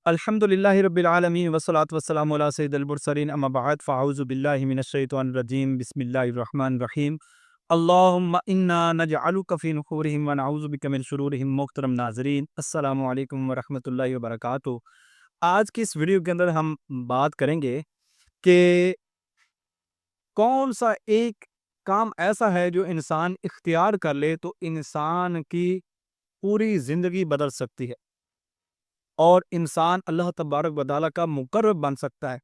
الحمد للہ رب العالمین والصلاة والسلام علی سید المرسلین اما بعد فاعوذ باللہ من الشیطان الرجیم بسم اللہ الرحمن الرحیم اللہم انا نجعلک فی نحورہم ونعوذ بک من شرورہم۔ محترم ناظرین، السلام علیکم ورحمۃ اللہ وبرکاتہ۔ آج کی اس ویڈیو کے اندر ہم بات کریں گے کہ کون سا ایک کام ایسا ہے جو انسان اختیار کر لے تو انسان کی پوری زندگی بدل سکتی ہے اور انسان اللہ تبارک و تعالیٰ کا مقرب بن سکتا ہے۔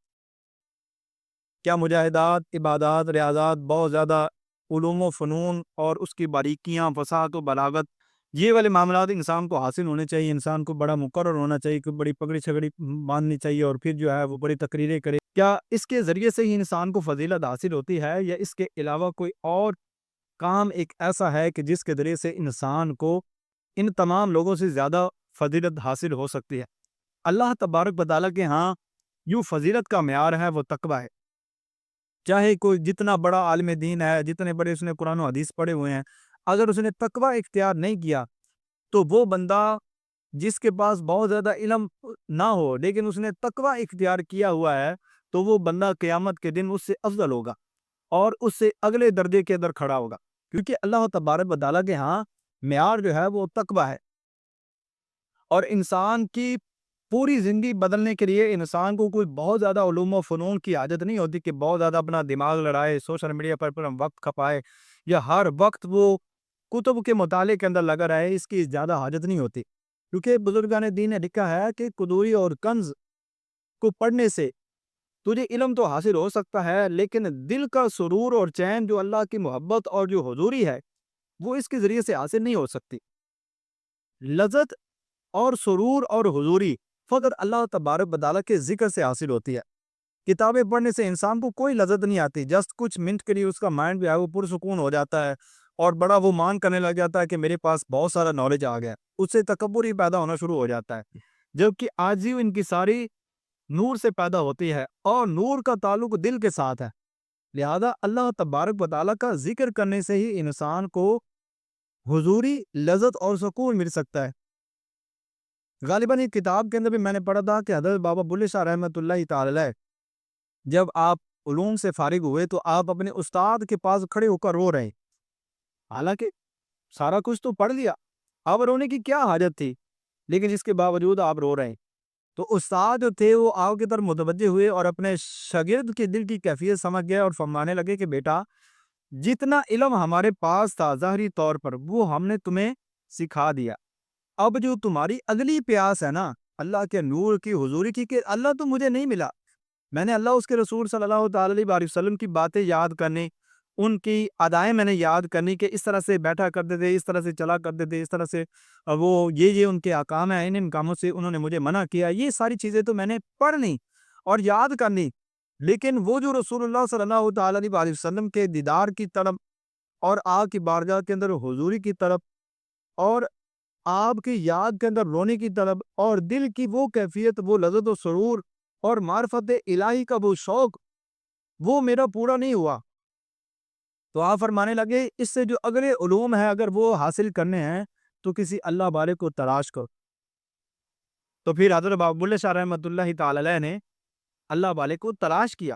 کیا مجاہدات، عبادات، ریاضات، بہت زیادہ علوم و فنون اور اس کی باریکیاں، فصاحت و بلاغت، یہ والے معاملات انسان کو حاصل ہونے چاہیے۔ انسان کو بڑا مقرر ہونا چاہیے، کوئی بڑی پگڑی چھگڑی باندھنی چاہیے اور پھر جو ہے وہ بڑی تقریریں کرے۔ کیا اس کے ذریعے سے ہی انسان کو فضیلت حاصل ہوتی ہے، یا اس کے علاوہ کوئی اور کام ایک ایسا ہے کہ جس کے ذریعے سے انسان کو ان تمام لوگوں سے زیادہ فضیلت حاصل ہو سکتی ہے؟ اللہ تبارک و تعالیٰ کے ہاں یوں فضیلت کا معیار ہے وہ تقویٰ ہے۔ چاہے کوئی جتنا بڑا عالم دین ہے، جتنے بڑے اس نے قرآن و حدیث پڑھے ہوئے ہیں، اگر اس نے تقویٰ اختیار نہیں کیا تو وہ بندہ جس کے پاس بہت زیادہ علم نہ ہو لیکن اس نے تقویٰ اختیار کیا ہوا ہے تو وہ بندہ قیامت کے دن اس سے افضل ہوگا اور اس سے اگلے درجے کے اندر کھڑا ہوگا، کیونکہ اللہ تبارک و تعالیٰ کے ہاں معیار جو ہے وہ تقویٰ ہے۔ اور انسان کی پوری زندگی بدلنے کے لیے انسان کو کوئی بہت زیادہ علوم و فنون کی عادت نہیں ہوتی کہ بہت زیادہ اپنا دماغ لڑائے، سوشل میڈیا پر وقت کھپائے یا ہر وقت وہ کتب کے مطالعے کے اندر لگا رہے۔ اس کی زیادہ حاجت نہیں ہوتی، کیونکہ بزرگان دین نے لکھا ہے کہ قدوری اور کنز کو پڑھنے سے تجھے علم تو حاصل ہو سکتا ہے، لیکن دل کا سرور اور چین، جو اللہ کی محبت اور جو حضوری ہے، وہ اس کے ذریعے سے حاصل نہیں ہو سکتی۔ لذت اور سرور اور حضوری فقط اللہ تبارک و تعالیٰ کے ذکر سے حاصل ہوتی ہے۔ کتابیں پڑھنے سے انسان کو کوئی لذت نہیں آتی، جسٹ کچھ منٹ کے لیے اس کا مائنڈ جو ہے وہ پرسکون ہو جاتا ہے اور بڑا وہ مان کرنے لگ جاتا ہے کہ میرے پاس بہت سارا نالج آ گیا، اس سے تکبر ہی پیدا ہونا شروع ہو جاتا ہے، جبکہ عاجزی ان کی ساری نور سے پیدا ہوتی ہے اور نور کا تعلق دل کے ساتھ ہے۔ لہذا اللہ تبارک و تعالیٰ کا ذکر کرنے سے ہی انسان کو حضوری، لذت اور سکون مل سکتا ہے۔ غالباً ایک کتاب کے اندر بھی میں نے پڑھا تھا کہ حضرت بابا بلے شاہ رحمۃ اللہ تعالی علیہ جب آپ علوم سے فارغ ہوئے تو آپ اپنے استاد کے پاس کھڑے ہو کر رو رہے ہیں، حالانکہ سارا کچھ تو پڑھ لیا، اب رونے کی کیا حاجت تھی، لیکن اس کے باوجود آپ رو رہے ہیں۔ تو استاد جو تھے وہ آپ کی طرف متوجہ ہوئے اور اپنے شاگرد کے دل کی کیفیت سمجھ گئے اور فرمانے لگے کہ بیٹا، جتنا علم ہمارے پاس تھا ظاہری طور پر وہ ہم نے تمہیں سکھا دیا، اب جو تمہاری اگلی پیاس ہے نا اللہ کے نور کی، حضوری کی، کہ اللہ تو مجھے نہیں ملا، میں نے اللہ اس کے رسول صلی اللہ تعالی علیہ وسلم کی باتیں یاد کرنی، ان کی ادائیں میں نے یاد کرنی کہ اس طرح سے بیٹھا کرتے تھے، اس طرح سے چلا کرتے تھے، اس طرح سے وہ یہ ان کے احکام ہیں، ان کاموں سے انہوں نے مجھے منع کیا، یہ ساری چیزیں تو میں نے پڑھنی اور یاد کرنی، لیکن وہ جو رسول اللہ صلی اللہ تعالی علیہ وسلم کے دیدار کی طرف اور آپ کی بارگاہ کے اندر حضوری کی طرف اور آپ کی یاد کے اندر رونے کی طلب اور دل کی وہ کیفیت، وہ لذت و سرور اور معرفت الہی کا وہ شوق، وہ میرا پورا نہیں ہوا۔ تو آپ فرمانے لگے اس سے جو اگلے علوم ہیں اگر وہ حاصل کرنے ہیں تو کسی اللہ والے کو تلاش کرو۔ تو پھر حضرت بابا بلے شاہ رحمۃ اللہ تعالی علیہ نے اللہ والے کو تلاش کیا،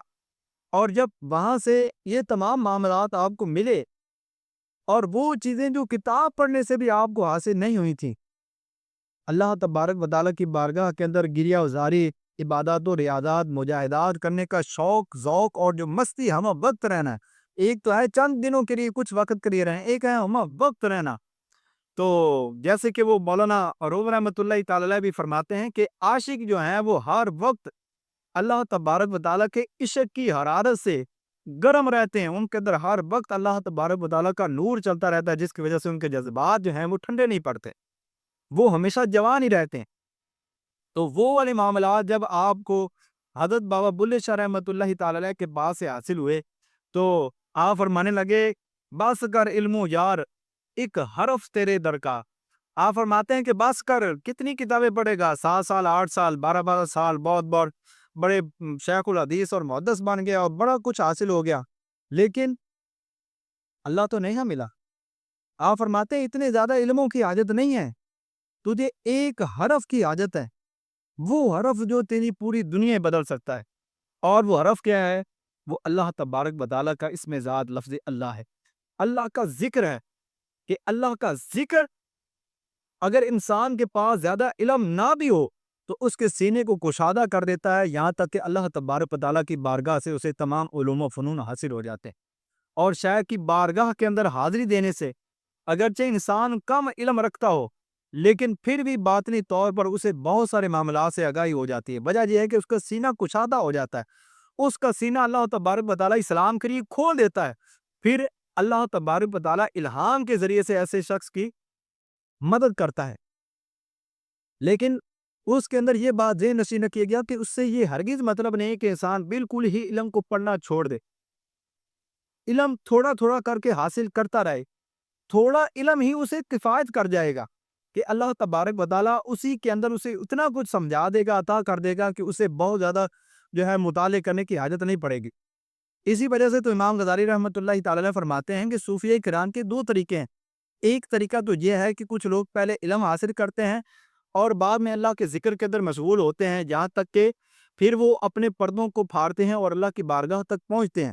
اور جب وہاں سے یہ تمام معاملات آپ کو ملے اور وہ چیزیں جو کتاب پڑھنے سے بھی آپ کو حاصل نہیں ہوئی تھیں، اللہ تبارک و تعالیٰ کی بارگاہ کے اندر گریہ وزاری، عبادات و ریاضات، مجاہدات کرنے کا شوق، ذوق اور جو مستی، ہم وقت رہنا ہے۔ ایک تو ہے چند دنوں کے لیے کچھ وقت کے لیے رہیں، ایک ہے ہم وقت رہنا۔ تو جیسے کہ وہ مولانا روم رحمۃ اللہ تعالی علیہ بھی فرماتے ہیں کہ عاشق جو ہیں وہ ہر وقت اللہ تبارک و تعالیٰ کے عشق کی حرارت سے گرم رہتے ہیں، ان کے اندر ہر وقت اللہ تبارک و تعالیٰ کا نور چلتا رہتا ہے، جس کی وجہ سے ان کے جذبات جو ہیں وہ ٹھنڈے نہیں پڑتے، وہ ہمیشہ جوان ہی رہتے ہیں۔ تو وہ والے معاملات جب آپ کو حضرت بابا بلے شاہ رحمۃ اللہ تعالی علیہ کے پاس سے حاصل ہوئے تو آپ فرمانے لگے بس کر علم و یار ایک حرف تیرے در کا۔ آپ فرماتے ہیں کہ بس کر، کتنی کتابیں پڑھے گا، 7 سال، 8 سال، 12 سال، بہت بہت بڑے شیخ الحدیث اور محدث بن گیا اور بڑا کچھ حاصل ہو گیا، لیکن اللہ تو نہیں ملا۔ آپ فرماتے ہیں اتنے زیادہ علموں کی حاجت نہیں ہے، تجھے ایک حرف کی حاجت ہے، وہ حرف جو تیری پوری دنیا بدل سکتا ہے۔ اور وہ حرف کیا ہے؟ وہ اللہ تبارک و تعالیٰ کا اسم ذات لفظ اللہ ہے، اللہ کا ذکر ہے، کہ اللہ کا ذکر اگر انسان کے پاس زیادہ علم نہ بھی ہو تو اس کے سینے کو کشادہ کر دیتا ہے، یہاں تک کہ اللہ تبارک و تعالیٰ کی بارگاہ سے اسے تمام علوم و فنون حاصل ہو جاتے ہیں۔ اور شاید کی بارگاہ کے اندر حاضری دینے سے اگرچہ انسان کم علم رکھتا ہو لیکن پھر بھی باطنی طور پر اسے بہت سارے معاملات سے آگاہی ہو جاتی ہے۔ وجہ یہ ہے کہ اس کا سینہ کشادہ ہو جاتا ہے، اس کا سینہ اللہ تبارک و تعالیٰ اسلام کے لیے کھول دیتا ہے۔ پھر اللہ تبارک و تعالیٰ الہام کے ذریعے سے ایسے شخص کی مدد کرتا ہے، لیکن اس کے اندر یہ بات ذہن نشین کیا گیا کہ اس سے یہ ہرگز مطلب نہیں کہ انسان بالکل ہی علم کو پڑھنا چھوڑ دے۔ علم تھوڑا تھوڑا کر کے حاصل کرتا رہے، تھوڑا علم ہی اسے کفایت کر جائے گا کہ اللہ تبارک و تعالیٰ اسی کے اندر اسے اتنا کچھ سمجھا دے گا، عطا کر دے گا کہ اسے بہت زیادہ مطالعے کرنے کی حاجت نہیں پڑے گی۔ اسی وجہ سے تو امام غزالی رحمۃ اللہ تعالی علیہ فرماتے ہیں کہ صوفیہ کرام کے دو طریقے ہیں۔ ایک طریقہ تو یہ ہے کہ کچھ لوگ پہلے علم حاصل کرتے ہیں اور بعد میں اللہ کے ذکر کے اندر مشغول ہوتے ہیں، جہاں تک کہ پھر وہ اپنے پردوں کو پھاڑتے ہیں اور اللہ کی بارگاہ تک پہنچتے ہیں۔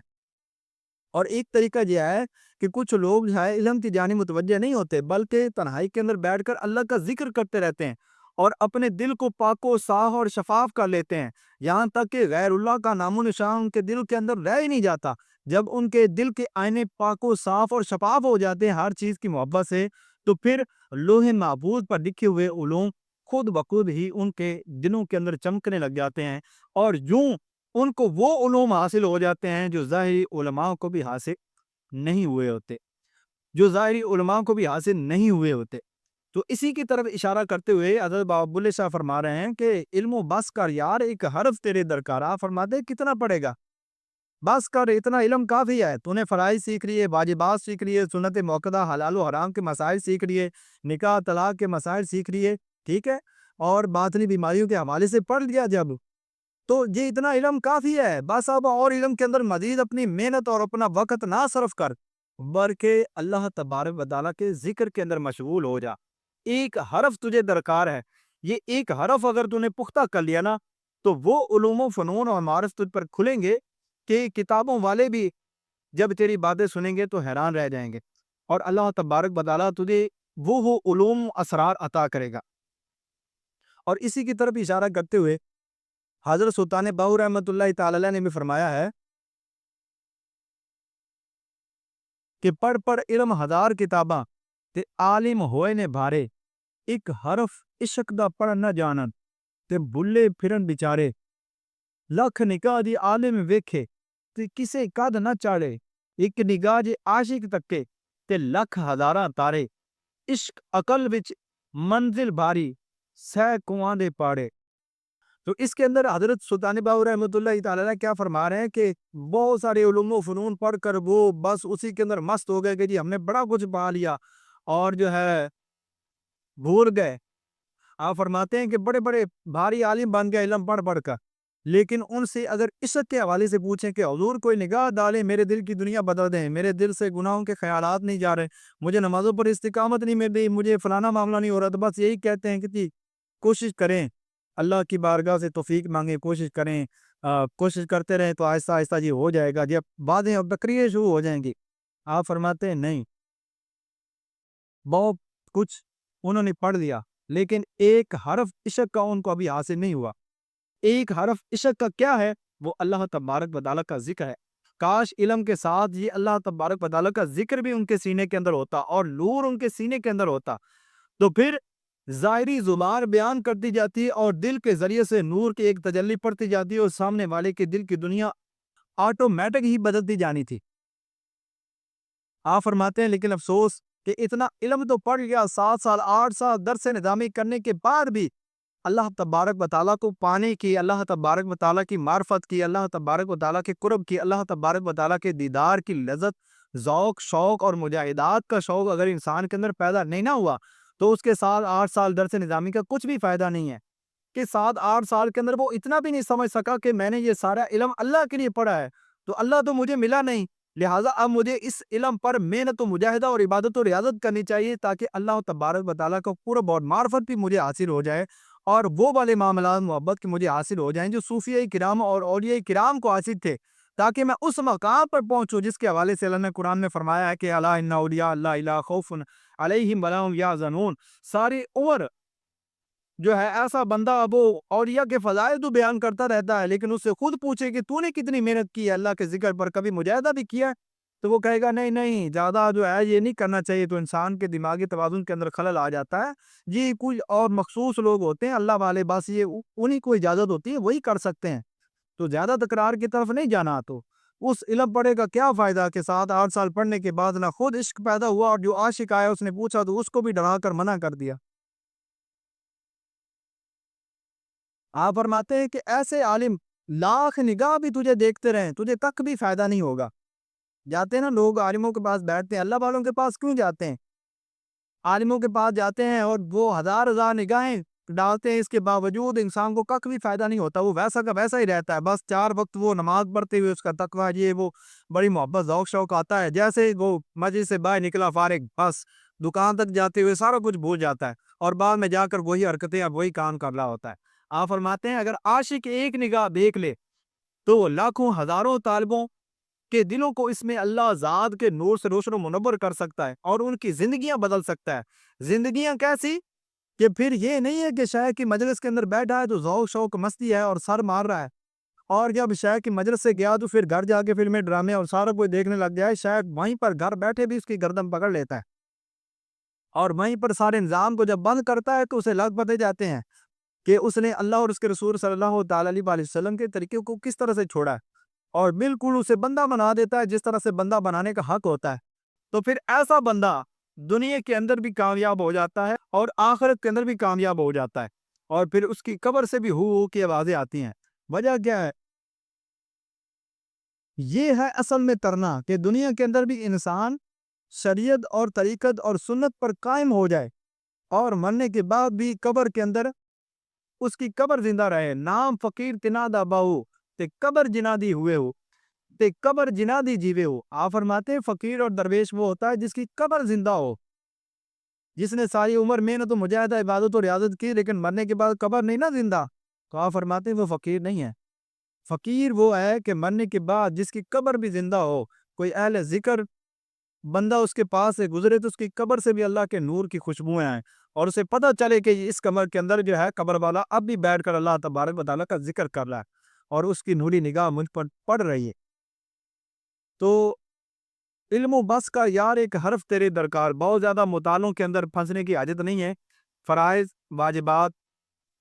اور ایک طریقہ یہ ہے کہ کچھ لوگ علم کی جانب متوجہ نہیں ہوتے بلکہ تنہائی کے اندر بیٹھ کر اللہ کا ذکر کرتے رہتے ہیں اور اپنے دل کو پاک و صاف اور شفاف کر لیتے ہیں، یہاں تک کہ غیر اللہ کا نام و نشان ان کے دل کے اندر رہ ہی نہیں جاتا۔ جب ان کے دل کے آئینے پاک و صاف اور شفاف ہو جاتے ہیں ہر چیز کی محبت سے، تو پھر لوح محفوظ پر لکھے ہوئے علوم خود بخود ہی ان کے دلوں کے اندر چمکنے لگ جاتے ہیں، اور یوں ان کو وہ علوم حاصل ہو جاتے ہیں جو ظاہری علماء کو بھی حاصل نہیں ہوئے ہوتے، تو اسی کی طرف اشارہ کرتے ہوئے حضرت بابا بلے شاہ فرما رہے ہیں کہ علم و بس کر یار ایک حرف تیرے درکار۔ آپ فرماتے کتنا پڑھے گا، بس کر اتنا علم کافی ہے، تو نے فرائض سیکھ لیے، واجبات سیکھ لیے، سنت موقدہ حلال و حرام کے مسائل سیکھ لیے، نکاح طلاق کے مسائل سیکھ لیے، ٹھیک ہے، اور باطنی بیماریوں کے حوالے سے پڑھ لیا جب، تو یہ اتنا علم کافی ہے، بس اب اور علم کے اندر مزید اپنی محنت اور اپنا وقت نہ صرف کر بلکہ اللہ تبارک و تعالیٰ کے ذکر کے اندر مشغول ہو جا۔ ایک حرف تجھے درکار ہے، یہ ایک حرف اگر تو نے پختہ کر لیا نا تو وہ علوم و فنون اور معارف تجھ پر کھلیں گے کہ کتابوں والے بھی جب تیری باتیں سنیں گے تو حیران رہ جائیں گے، اور اللہ تبارک و تعالیٰ تجھے وہ علوم اسرار عطا کرے گا۔ اور اسی کی طرف اشارہ کرتے ہوئے حضرت سلطان باہو رحمۃ اللہ تعالی علیہ نے بھی فرمایا ہے کہ پڑھ پڑھ علم ہزار کتاباں تے عالم ہوئے نے بھارے، ایک حرف عشق دا پڑھ نہ جانن تے بھلے پھرن بیچارے، لکھ نگاہ دی عالم ویکھے تے کسے قد نہ چاڑے، ایک نگاہ جے عاشق تکے تے لکھ ہزاراں تارے، عشق عقل وچ منزل بھاری سہ کنواں دے پاڑے۔ تو اس کے اندر حضرت سلطان باہو رحمۃ اللہ تعالی علیہ کیا فرما رہے ہیں کہ بہت سارے علوم و فنون پڑھ کر وہ بس اسی کے اندر مست ہو گئے کہ جی ہم نے بڑا کچھ پا لیا، اور بھول گئے۔ آپ فرماتے ہیں کہ بڑے بڑے بھاری عالم بن گئے علم پڑھ پڑھ کر، لیکن ان سے اگر عشق کے حوالے سے پوچھیں کہ حضور کوئی نگاہ ڈالے، میرے دل کی دنیا بدل دیں، میرے دل سے گناہوں کے خیالات نہیں جا رہے، مجھے نمازوں پر استقامت نہیں مل رہی، مجھے فلانا معاملہ نہیں ہو رہا، تو بس یہی کہتے ہیں کہ جی کوشش کریں، اللہ کی بارگاہ سے توفیق مانگیں، کوشش کریں، کوشش کرتے رہیں تو آہستہ آہستہ یہ ہو جائے گا، جب باتیں اب بکریے شروع ہو جائیں گی۔ آپ فرماتے ہیں نہیں، بہت کچھ انہوں نے پڑھ لیا لیکن ایک حرف عشق کا ان کو ابھی حاصل نہیں ہوا۔ ایک حرف عشق کا کیا ہے؟ وہ اللہ تبارک و تعالیٰ کا ذکر ہے۔ کاش علم کے ساتھ یہ اللہ تبارک و تعالیٰ کا ذکر بھی ان کے سینے کے اندر ہوتا اور نور ان کے سینے کے اندر ہوتا، تو پھر ظاہری زبان بیان کرتی جاتی اور دل کے ذریعے سے نور کی ایک تجلی پڑتی جاتی اور سامنے والے کے دل کی دنیا آٹومیٹک ہی بدلتی جانی تھی۔ آپ فرماتے ہیں لیکن افسوس کہ اتنا علم تو پڑھ گیا، 7 سال 8 سال درس نظامی کرنے کے بعد بھی اللہ تبارک و تعالیٰ کو پانے کی، اللہ تبارک و تعالیٰ کی معرفت کی، اللہ تبارک و تعالیٰ کے قرب کی، اللہ تبارک و تعالیٰ کے دیدار کی لذت، ذوق، شوق اور مجاہدات کا شوق اگر انسان کے اندر پیدا نہیں نہ ہوا تو اس کے ساتھ 8 سال درس نظامی کا کچھ بھی فائدہ نہیں ہے، کہ 7 8 سال کے اندر وہ اتنا بھی نہیں سمجھ سکا کہ میں نے یہ سارا علم اللہ کے لیے پڑھا ہے تو اللہ تو مجھے ملا نہیں، لہٰذا اب مجھے اس علم پر محنت و مجاہدہ اور عبادت و ریاضت کرنی چاہیے تاکہ اللہ تبارک و تعالیٰ کا قرب اور معرفت بھی مجھے حاصل ہو جائے اور وہ والے معاملات محبت کے مجھے حاصل ہو جائیں جو صوفیہ کرام اور اولیاء کرام کو حاصل تھے، تاکہ میں اس مقام پر پہنچوں جس کے حوالے سے اللہ نے قرآن میں فرمایا ہے کہ الا ان اولیاء اللہ لا خوف علیہم ولا هم یحزنون۔ ساری عمر جو ہے ایسا بندہ وہ اولیاء کے فضائل تو بیان کرتا رہتا ہے، لیکن اس سے خود پوچھے کہ تو نے کتنی محنت کی ہے اللہ کے ذکر پر، کبھی مجاہدہ بھی کیا ہے؟ تو وہ کہے گا نہیں نہیں، زیادہ جو ہے یہ نہیں کرنا چاہیے، تو انسان کے دماغی توازن کے اندر خلل آ جاتا ہے۔ جی کچھ اور مخصوص لوگ ہوتے ہیں اللہ والے، بس یہ انہیں کو اجازت ہوتی ہے، وہی کر سکتے ہیں، تو زیادہ تکرار کی طرف نہیں جانا۔ تو اس علم پڑھے کا کیا فائدہ کہ 7-8 سال پڑھنے کے بعد نہ خود عشق پیدا ہوا، اور جو عاشق آیا اس نے پوچھا تو اس کو بھی ڈرا کر منع کر دیا۔ آپ فرماتے ہیں کہ ایسے عالم لاکھ نگاہ بھی تجھے دیکھتے رہیں، تجھے تک بھی فائدہ نہیں ہوگا۔ جاتے ہیں نا لوگ عالموں کے پاس بیٹھتے ہیں، اللہ والوں کے پاس کیوں جاتے ہیں؟ عالموں کے پاس جاتے ہیں اور وہ ہزار ہزار نگاہیں ڈالتے ہیں، اس کے باوجود انسان کو کک بھی فائدہ نہیں ہوتا، وہ ویسا کا ویسا ہی رہتا ہے۔ بس 4 وقت وہ نماز پڑھتے ہوئے اس کا تقویٰ یہ وہ بڑی محبت ذوق شوق آتا ہے، جیسے وہ مسجد سے باہر نکلا فارغ، بس دکان تک جاتے ہوئے سارا کچھ بھول جاتا ہے، اور بعد میں جا کر وہی حرکتیں اب وہی کام کر رہا ہوتا ہے۔ آپ فرماتے ہیں اگر عاشق ایک نگاہ دیکھ لے تو وہ لاکھوں ہزاروں طالبوں کہ دلوں کو اس میں اللہ ذات کے نور سے روشن و منور کر سکتا ہے، اور ان کی زندگیاں بدل سکتا ہے۔ زندگیاں کیسی؟ کہ پھر یہ نہیں ہے کہ شیخ کی مجلس کے اندر بیٹھا ہے تو ذوق شوق مستی ہے اور سر مار رہا ہے، اور جب شیخ کی مجلس سے گیا تو پھر گھر جا کے فلمیں ڈرامے اور سارا کوئی دیکھنے لگ جائے، شیخ وہیں پر گھر بیٹھے بھی اس کی گردن پکڑ لیتا ہے، اور وہیں پر سارے نظام کو جب بند کرتا ہے تو اسے لگ پتے جاتے ہیں کہ اس نے اللہ اور اس کے رسول صلی اللہ تعالی علیہ وسلم کے طریقے کو کس طرح سے چھوڑا ہے، اور بالکل اسے بندہ بنا دیتا ہے جس طرح سے بندہ بنانے کا حق ہوتا ہے۔ تو پھر ایسا بندہ دنیا کے اندر بھی کامیاب ہو جاتا ہے اور آخرت کے اندر بھی کامیاب ہو جاتا ہے، اور پھر اس کی قبر سے بھی ہو کی آوازیں آتی ہیں۔ وجہ کیا ہے؟ یہ ہے اصل میں ترنا کہ دنیا کے اندر بھی انسان شریعت اور طریقت اور سنت پر قائم ہو جائے، اور مرنے کے بعد بھی قبر کے اندر اس کی قبر زندہ رہے۔ نام فقیر تنا دا باہو تے قبر جنا دی ہوئے ہو تے قبر جنا دی جیوے ہو۔ آپ فرماتے ہیں فقیر اور درویش وہ ہوتا ہے جس کی قبر زندہ ہو، جس نے ساری عمر محنت و مجاہدہ عبادت و ریاضت کی، لیکن مرنے کے بعد قبر نہیں نہ زندہ، تو آپ فرماتے ہیں وہ فقیر نہیں ہے۔ فقیر وہ ہے کہ مرنے کے بعد جس کی قبر بھی زندہ ہو، کوئی اہل ذکر بندہ اس کے پاس سے گزرے تو اس کی قبر سے بھی اللہ کے نور کی خوشبوئیں آئیں، اور اسے پتہ چلے کہ اس قبر کے اندر جو ہے قبر والا اب بھی بیٹھ کر اللہ تبارک و تعالیٰ کا ذکر کر رہا ہے، اور اس کی نوری نگاہ مجھ پر پڑ رہی ہے۔ تو علم و بس کا یار ایک حرف تیرے درکار، بہت زیادہ مطالعوں کے اندر پھنسنے کی حاجت نہیں ہے۔ فرائض، واجبات،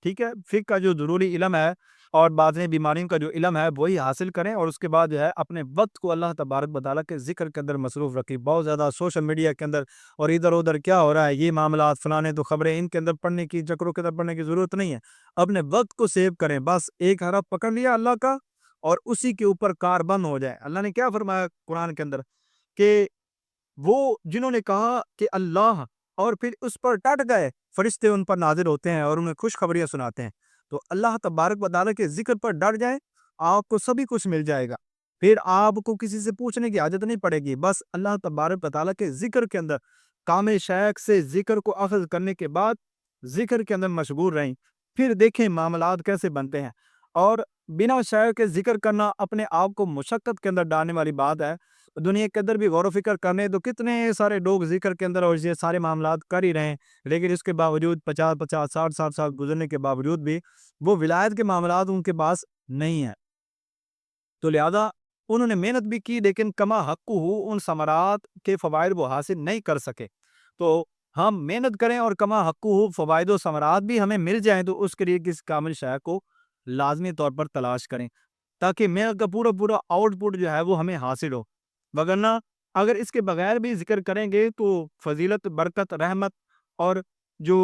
ٹھیک ہے، فقہ کا جو ضروری علم ہے اور باطنی بیماریوں کا جو علم ہے وہی حاصل کریں، اور اس کے بعد جو ہے اپنے وقت کو اللہ تبارک و تعالیٰ کے ذکر کے اندر مصروف رکھیں۔ بہت زیادہ سوشل میڈیا کے اندر اور ادھر ادھر کیا ہو رہا ہے، یہ معاملات فلانے تو خبریں، ان کے اندر پڑھنے کی چکروں کے اندر پڑھنے کی ضرورت نہیں ہے۔ اپنے وقت کو سیو کریں، بس ایک حرف پکڑ لیا اللہ کا اور اسی کے اوپر کار بند ہو جائے۔ اللہ نے کیا فرمایا قرآن کے اندر کہ وہ جنہوں نے کہا کہ اللہ اور پھر اس پر ڈٹ گئے، فرشتے ان پر نازل ہوتے ہیں اور انہیں خوشخبریاں سناتے ہیں۔ تو اللہ تبارک و تعالیٰ کے ذکر پر ڈٹ جائیں، آپ کو سبھی کچھ مل جائے گا، پھر آپ کو کسی سے پوچھنے کی حاجت نہیں پڑے گی۔ بس اللہ تبارک و تعالیٰ کے ذکر کے اندر کام شیخ سے ذکر کو اخذ کرنے کے بعد ذکر کے اندر مشغول رہیں، پھر دیکھیں معاملات کیسے بنتے ہیں۔ اور بنا شیخ کے ذکر کرنا اپنے آپ کو مشقت کے اندر ڈالنے والی بات ہے۔ دنیا کے اندر بھی غور و فکر کرنے تو کتنے سارے لوگ ذکر کے اندر اور یہ سارے معاملات کر ہی رہے ہیں، لیکن اس کے باوجود 50 60 سال گزرنے کے باوجود بھی وہ ولایت کے معاملات ان کے پاس نہیں ہیں۔ تو لہذا انہوں نے محنت بھی کی لیکن کما حق ہو ان ثمرات کے فوائد وہ حاصل نہیں کر سکے۔ تو ہم محنت کریں اور کما حق ہو فوائد و ثمرات بھی ہمیں مل جائیں، تو اس کے لیے کس کامل شے کو لازمی طور پر تلاش کریں، تاکہ محنت کا پورا پورا آؤٹ پٹ جو ہے وہ ہمیں حاصل ہو۔ وگرنہ اگر اس کے بغیر بھی ذکر کریں گے تو فضیلت، برکت، رحمت اور جو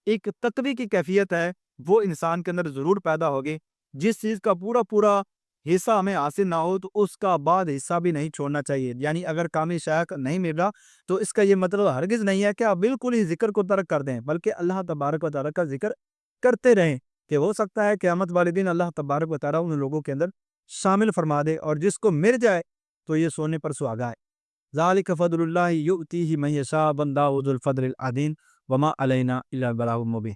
ایک تقوی کی کیفیت ہے وہ انسان کے اندر ضرور پیدا ہوگی۔ جس چیز کا پورا پورا حصہ ہمیں حاصل نہ ہو تو اس کا بعد حصہ بھی نہیں چھوڑنا چاہیے۔ یعنی اگر کامل شیخ نہیں مل رہا تو اس کا یہ مطلب ہرگز نہیں ہے کہ آپ بالکل ہی ذکر کو ترک کر دیں، بلکہ اللہ تبارک و تعالیٰ کا ذکر کرتے رہیں، کہ ہو سکتا ہے قیامت والے دن اللہ تبارک و تعالیٰ ان لوگوں کے اندر شامل فرما دے، اور جس کو مل جائے تو یہ سونے پر سہاگا ہے۔ ذالک فضل اللہ یؤتیہ من یشاء، واللہ ذو الفضل العظیم، وما علینا الا البلاغ المبین۔